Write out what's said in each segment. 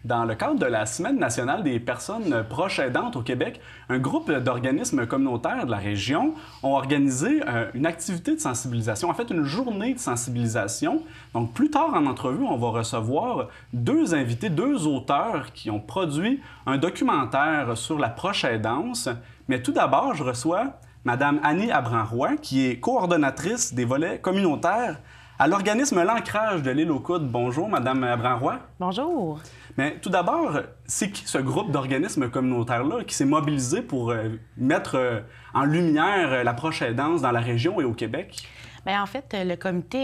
Dans le cadre de la Semaine nationale des personnes proches aidantes au Québec, un groupe d'organismes communautaires de la région ont organisé une activité de sensibilisation, en fait une journée de sensibilisation. Donc plus tard en entrevue, on va recevoir deux invités, deux auteurs qui ont produit un documentaire sur la proche aidance. Mais tout d'abord, je reçois Mme Annie Abran-Roy, qui est coordonnatrice des volets communautaires à l'organisme L'Ancrage de l'Île aux Coudes. Bonjour, Mme Abran-Roy. Bonjour. Mais tout d'abord, c'est qui ce groupe d'organismes communautaires-là qui s'est mobilisé pour mettre en lumière la proche aidance dans la région et au Québec? Bien, en fait, le comité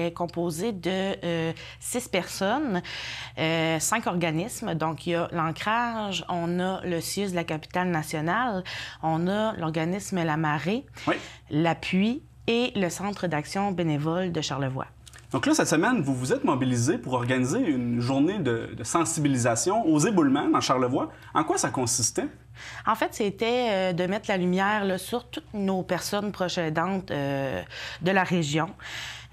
est composé de 6 personnes, 5 organismes. Donc, il y a l'Ancrage, on a le CIUS de la capitale nationale, on a l'organisme La Marée, oui, l'Appui et le Centre d'action bénévole de Charlevoix. Donc là, cette semaine, vous vous êtes mobilisé pour organiser une journée de sensibilisation aux éboulements dans Charlevoix. En quoi ça consistait? En fait, c'était de mettre la lumière là, sur toutes nos personnes proches aidantes de la région.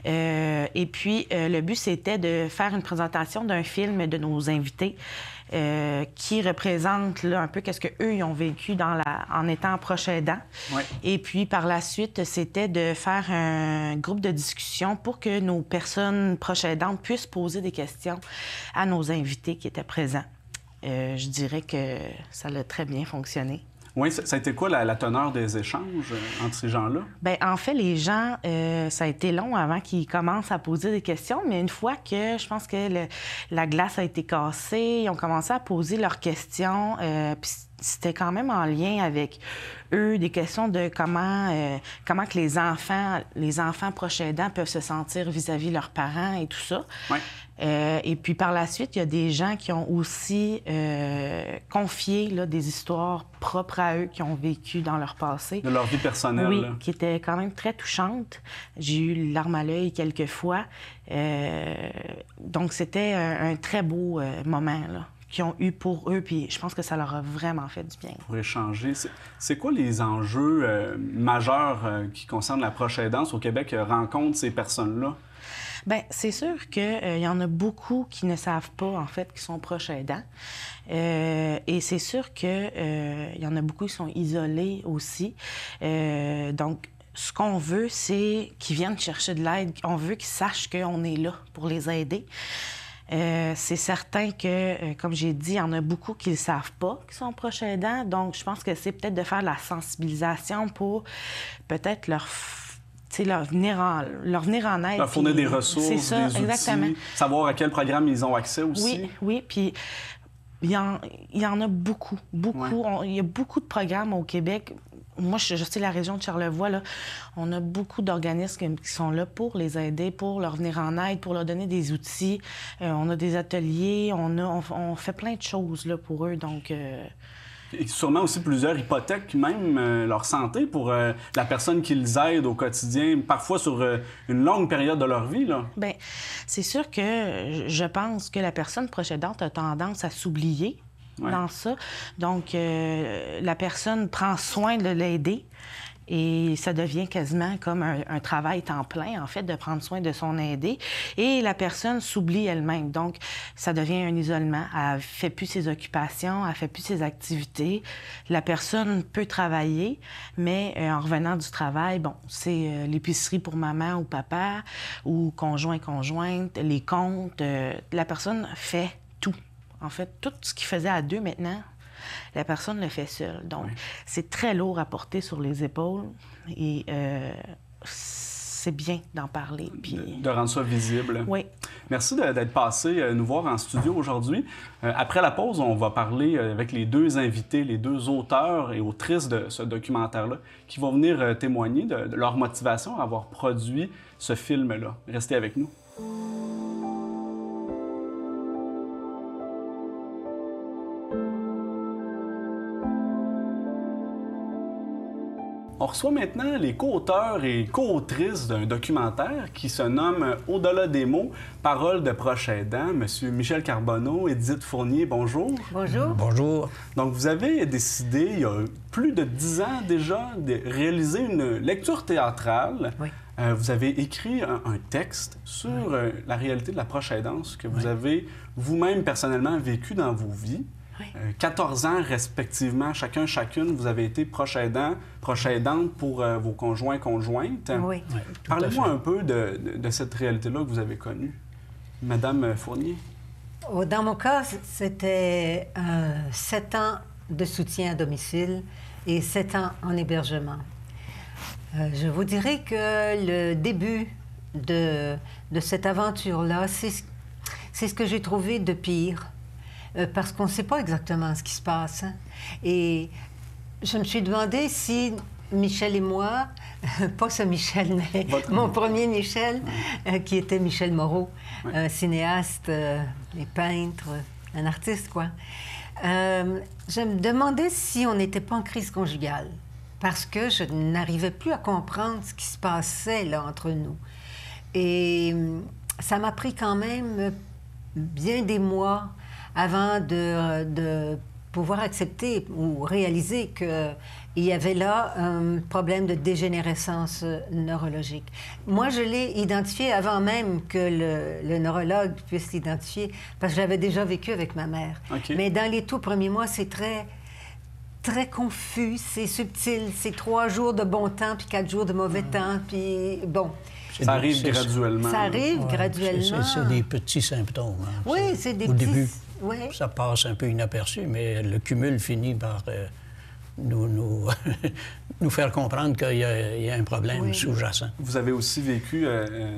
Et puis, le but, c'était de faire une présentation d'un film de nos invités qui représente là, un peu qu'est-ce qu'eux ils ont vécu en étant proches aidants. Oui. Et puis, par la suite, c'était de faire un groupe de discussion pour que nos personnes proches aidantes puissent poser des questions à nos invités qui étaient présents. Je dirais que ça a très bien fonctionné. Oui, ça a été quoi la teneur des échanges entre ces gens-là? Bien, en fait, les gens, ça a été long avant qu'ils commencent à poser des questions, mais une fois que je pense que la glace a été cassée, ils ont commencé à poser leurs questions, puis c'était quand même en lien avec eux, des questions de comment que les enfants proches aidants peuvent se sentir vis-à-vis de leurs parents et tout ça. Oui. Et puis par la suite, il y a des gens qui ont aussi confié là, des histoires propres à eux qui ont vécu dans leur passé. De leur vie personnelle. Oui, qui étaient quand même très touchantes. J'ai eu les larmes à l'œil quelques fois. Donc c'était un très beau moment là, qu'ils ont eu pour eux, puis je pense que ça leur a vraiment fait du bien. Pour échanger, c'est quoi les enjeux majeurs qui concernent la proche aidance au Québec rencontrent ces personnes-là? Bien, c'est sûr qu'il y en a beaucoup qui ne savent pas, en fait, qu'ils sont proches aidants. Et c'est sûr qu'il y en a beaucoup qui sont isolés aussi. Donc, ce qu'on veut, c'est qu'ils viennent chercher de l'aide. On veut qu'ils sachent qu'on est là pour les aider. C'est certain que, comme j'ai dit, il y en a beaucoup qui ne savent pas qu'ils sont proches aidants. Donc, je pense que c'est peut-être de faire de la sensibilisation pour peut-être leur venir en aide. Leur fournir des ressources, ça, des outils, exactement. Savoir à quel programme ils ont accès aussi. Oui, oui, puis il y en a beaucoup. Ouais. Il y a beaucoup de programmes au Québec. Moi, je sais, la région de Charlevoix, là, on a beaucoup d'organismes qui sont là pour les aider, pour leur venir en aide, pour leur donner des outils. On a des ateliers, on fait plein de choses là, pour eux, donc... Et sûrement aussi plusieurs hypothèques, même leur santé pour la personne qu'ils aident au quotidien, parfois sur une longue période de leur vie, là. Bien, c'est sûr que je pense que la personne proche aidante a tendance à s'oublier dans ça. Donc, la personne prend soin de l'aider. Et ça devient quasiment comme un travail temps plein, en fait, de prendre soin de son aidé. Et la personne s'oublie elle-même. Donc, ça devient un isolement. Elle ne fait plus ses occupations, elle ne fait plus ses activités. La personne peut travailler, mais en revenant du travail, bon, c'est l'épicerie pour maman ou papa, ou conjointe, les comptes. La personne fait tout. En fait, tout ce qu'il faisait à deux maintenant, la personne le fait seule. Donc, c'est très lourd à porter sur les épaules et c'est bien d'en parler. Puis... De rendre ça visible. Oui. Merci d'être passé nous voir en studio aujourd'hui. Après la pause, on va parler avec les deux invités, les deux auteurs et autrices de ce documentaire-là, qui vont venir témoigner de leur motivation à avoir produit ce film-là. Restez avec nous. On reçoit maintenant les co-auteurs et co-autrices d'un documentaire qui se nomme « Au-delà des mots, paroles de proches aidants ». Monsieur Michel Carbonneau, Édith Fournier, bonjour. Bonjour. Bonjour. Donc, vous avez décidé, il y a plus de 10 ans déjà, de réaliser une lecture théâtrale vous avez écrit un texte sur la réalité de la proche aidance que vous avez vous-même personnellement vécu dans vos vies. 14 ans respectivement, chacune, vous avez été proche aidante pour vos conjointes. Oui. Parlez-moi un peu de cette réalité-là que vous avez connue. Madame Fournier. Dans mon cas, c'était 7 ans de soutien à domicile et 7 ans en hébergement. Je vous dirais que le début de cette aventure-là, c'est ce que j'ai trouvé de pire. Parce qu'on ne sait pas exactement ce qui se passe. Hein. Et je me suis demandé si Michel et moi, pas ce Michel, mais mon premier Michel, qui était Michel Moreau, un cinéaste, et peintre, un artiste, quoi. Je me demandais si on n'était pas en crise conjugale, parce que je n'arrivais plus à comprendre ce qui se passait là entre nous. Et ça m'a pris quand même bien des mois avant de pouvoir accepter ou réaliser qu'il y avait là un problème de dégénérescence neurologique. Moi, je l'ai identifié avant même que le neurologue puisse l'identifier, parce que j'avais déjà vécu avec ma mère. Okay. Mais dans les tout premiers mois, c'est très confus, c'est subtil, c'est 3 jours de bon temps, puis 4 jours de mauvais temps, puis bon... Ça arrive graduellement. Ça arrive graduellement. C'est des petits symptômes. Hein. Oui, c'est des petits... Au début, ça passe un peu inaperçu, mais le cumul finit par nous faire comprendre qu'il y a un problème sous-jacent. Vous avez aussi vécu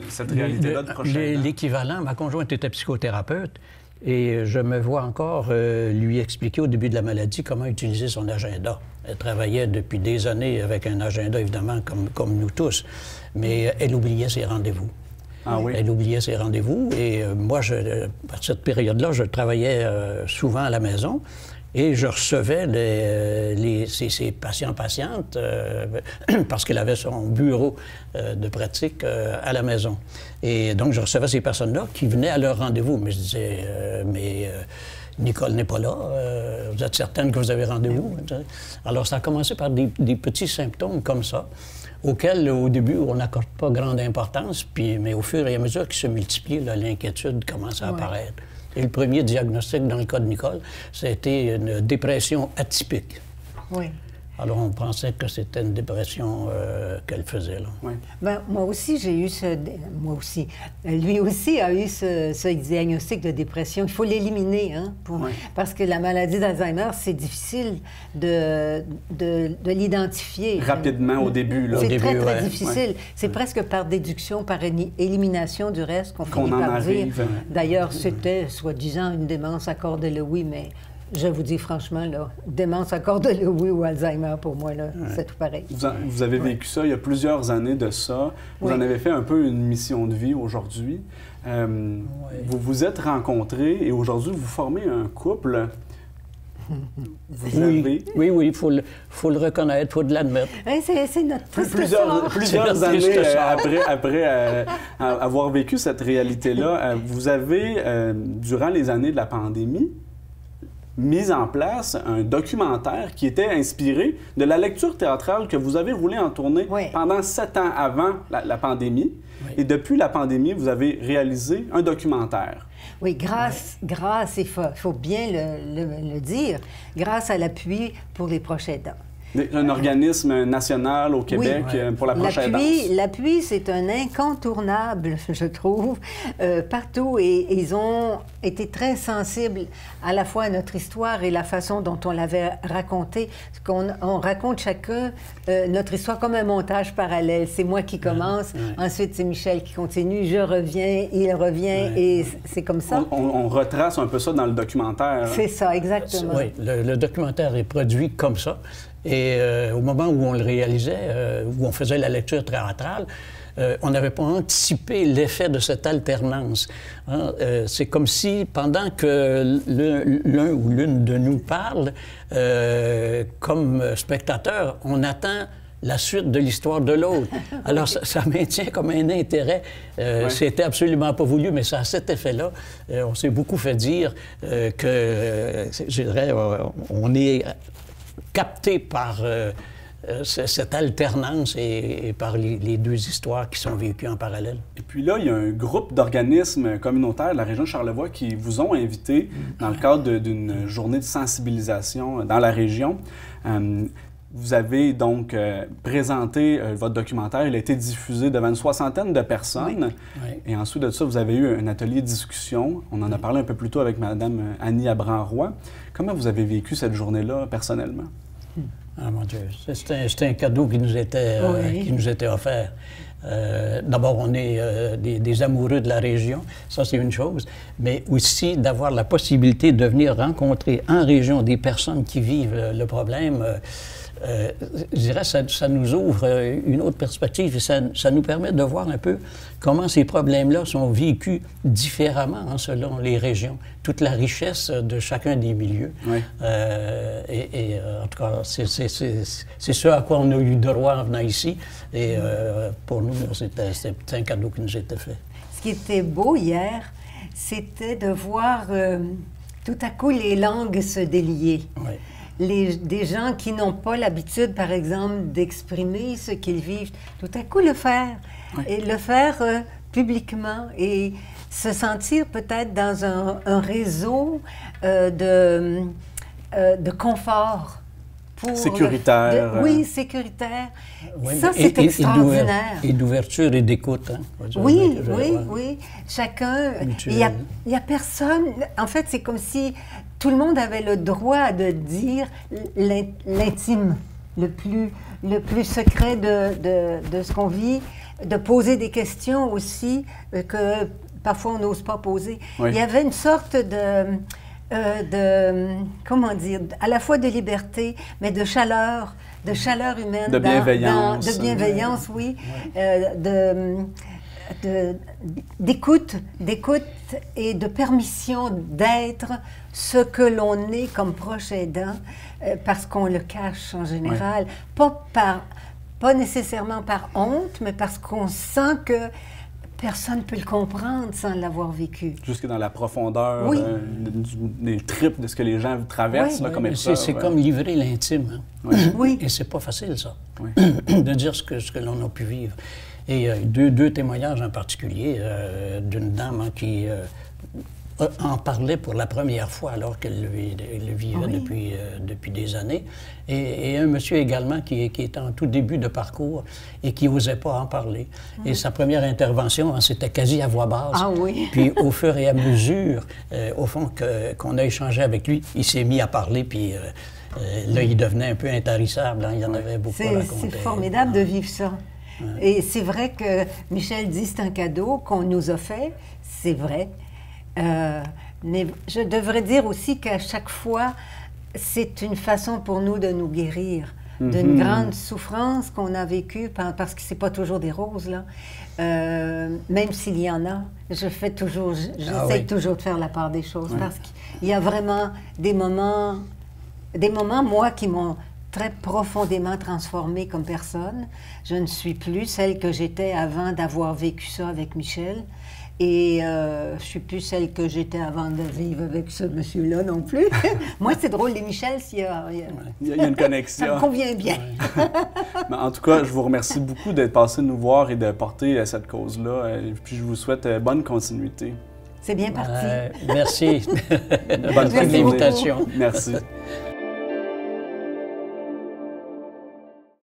cette réalité-là de proche aidant? L'équivalent, ma conjointe était psychothérapeute et je me vois encore lui expliquer au début de la maladie comment utiliser son agenda. Elle travaillait depuis des années avec un agenda, évidemment, comme nous tous, mais elle oubliait ses rendez-vous. Ah oui? Elle oubliait ses rendez-vous et moi, à cette période-là, je travaillais souvent à la maison et je recevais ses patients-patientes parce qu'elle avait son bureau de pratique à la maison. Et donc, je recevais ces personnes-là qui venaient à leur rendez-vous. Mais je disais, Nicole n'est pas là. Vous êtes certaine que vous avez rendez-vous? Alors, ça a commencé par des petits symptômes comme ça, auxquels, au début, on n'accorde pas grande importance, mais au fur et à mesure qu'ils se multiplient, l'inquiétude commence à apparaître. Et le premier diagnostic, dans le cas de Nicole, c'était une dépression atypique. Oui. Alors, on pensait que c'était une dépression qu'elle faisait, là. Oui. Ben, moi aussi, j'ai eu Moi aussi. Lui aussi a eu ce diagnostic de dépression. Il faut l'éliminer, hein, parce que la maladie d'Alzheimer, c'est difficile de l'identifier. Rapidement, au début, là. C'est très difficile. Ouais. C'est presque par déduction, par élimination du reste qu'on finit par dire. D'ailleurs, c'était, soi-disant, une démence à corps de Lewy, mais... Je vous dis franchement, là, démence à corps de Lewy ou Alzheimer, pour moi, là, c'est tout pareil. Vous avez vécu ça il y a plusieurs années de ça. Vous en avez fait un peu une mission de vie aujourd'hui. Vous vous êtes rencontrés et aujourd'hui, vous formez un couple. Oui, il faut le reconnaître, il faut l'admettre. C'est notre plusieurs années après avoir vécu cette réalité-là, vous avez, durant les années de la pandémie, mis en place un documentaire qui était inspiré de la lecture théâtrale que vous avez roulée en tournée pendant 7 ans avant la pandémie. Oui. Et depuis la pandémie, vous avez réalisé un documentaire. Oui, grâce, il faut bien le dire, grâce à l'appui pour les proches aidants. Un organisme national au Québec pour la proche aidance. L'appui, c'est un incontournable, je trouve, partout. Et ils ont été très sensibles à la fois à notre histoire et la façon dont on l'avait racontée. On raconte chacun notre histoire comme un montage parallèle. C'est moi qui commence, ensuite c'est Michel qui continue, je reviens, il revient, et c'est comme ça. On retrace un peu ça dans le documentaire. C'est ça, exactement. Oui, le documentaire est produit comme ça. Et au moment où on le réalisait, où on faisait la lecture théâtrale, on n'avait pas anticipé l'effet de cette alternance. Hein? C'est comme si, pendant que l'un ou l'une de nous parle, comme spectateur, on attend la suite de l'histoire de l'autre. Alors, ça maintient comme un intérêt. C'était absolument pas voulu, mais ça a cet effet-là. On s'est beaucoup fait dire que, je dirais, on est capté par cette alternance et par les deux histoires qui sont vécues en parallèle. Et puis là, il y a un groupe d'organismes communautaires de la région de Charlevoix qui vous ont invité dans le cadre d'une journée de sensibilisation dans la région. Vous avez donc présenté votre documentaire. Il a été diffusé devant une soixantaine de personnes. Oui. Et ensuite de ça, vous avez eu un atelier de discussion. On en a parlé un peu plus tôt avec Mme Annie Abran-Roy. Comment vous avez vécu cette journée-là personnellement? Ah mon Dieu, c'était un cadeau qui nous était offert. D'abord, on est des amoureux de la région, ça c'est une chose, mais aussi d'avoir la possibilité de venir rencontrer en région des personnes qui vivent le problème. Je dirais que ça nous ouvre une autre perspective et ça nous permet de voir un peu comment ces problèmes-là sont vécus différemment selon les régions, toute la richesse de chacun des milieux. Oui. En tout cas, c'est ce à quoi on a eu droit en venant ici et pour nous, c'était un cadeau qui nous était fait. Ce qui était beau hier, c'était de voir tout à coup les langues se délier. Oui. Des gens qui n'ont pas l'habitude, par exemple, d'exprimer ce qu'ils vivent, tout à coup le faire. Oui. Et le faire publiquement et se sentir peut-être dans un réseau de confort. Sécuritaire. Oui, sécuritaire. Oui, ça, c'est extraordinaire. Et d'ouverture et d'écoute. Hein, oui. Chacun... Il y a personne... En fait, c'est comme si tout le monde avait le droit de dire l'intime, le plus secret de ce qu'on vit, de poser des questions aussi que parfois on n'ose pas poser. Oui. Il y avait une sorte de comment dire, à la fois de liberté, mais de chaleur humaine. De bienveillance. De bienveillance, oui. D'écoute et de permission d'être ce que l'on est comme proche aidant, parce qu'on le cache en général, oui. Pas nécessairement par honte, mais parce qu'on sent que personne ne peut le comprendre sans l'avoir vécu. Jusque dans la profondeur des tripes de ce que les gens traversent comme épreuve. C'est comme livrer l'intime. Hein? Oui. Oui. Et c'est pas facile, ça, de dire ce que l'on a pu vivre. Et deux témoignages en particulier d'une dame qui en parlait pour la première fois alors qu'elle le vivait depuis des années. Et un monsieur également qui était en tout début de parcours et qui n'osait pas en parler. Et sa première intervention, c'était quasi à voix basse. Ah oui. Puis au fur et à mesure, au fond, qu'on a échangé avec lui, il s'est mis à parler, puis là, il devenait un peu intarissable. Hein, il y en avait beaucoup à raconter. C'est formidable de vivre ça. Et c'est vrai que Michel dit c'est un cadeau qu'on nous a fait, c'est vrai. Mais je devrais dire aussi qu'à chaque fois, c'est une façon pour nous de nous guérir d'une grande souffrance qu'on a vécue, parce que c'est pas toujours des roses, là. Même s'il y en a, j'essaie toujours de faire la part des choses, parce qu'il y a vraiment des moments, moi, qui m'ont très profondément transformée comme personne. Je ne suis plus celle que j'étais avant d'avoir vécu ça avec Michel. Et je ne suis plus celle que j'étais avant de vivre avec ce monsieur-là non plus. Moi, c'est drôle, les Michel, il y a une connexion. Ça me convient bien. Mais en tout cas, je vous remercie beaucoup d'être passé nous voir et de porter cette cause-là. Et puis, je vous souhaite bonne continuité. C'est bien parti. Merci. Bonne invitation. Merci.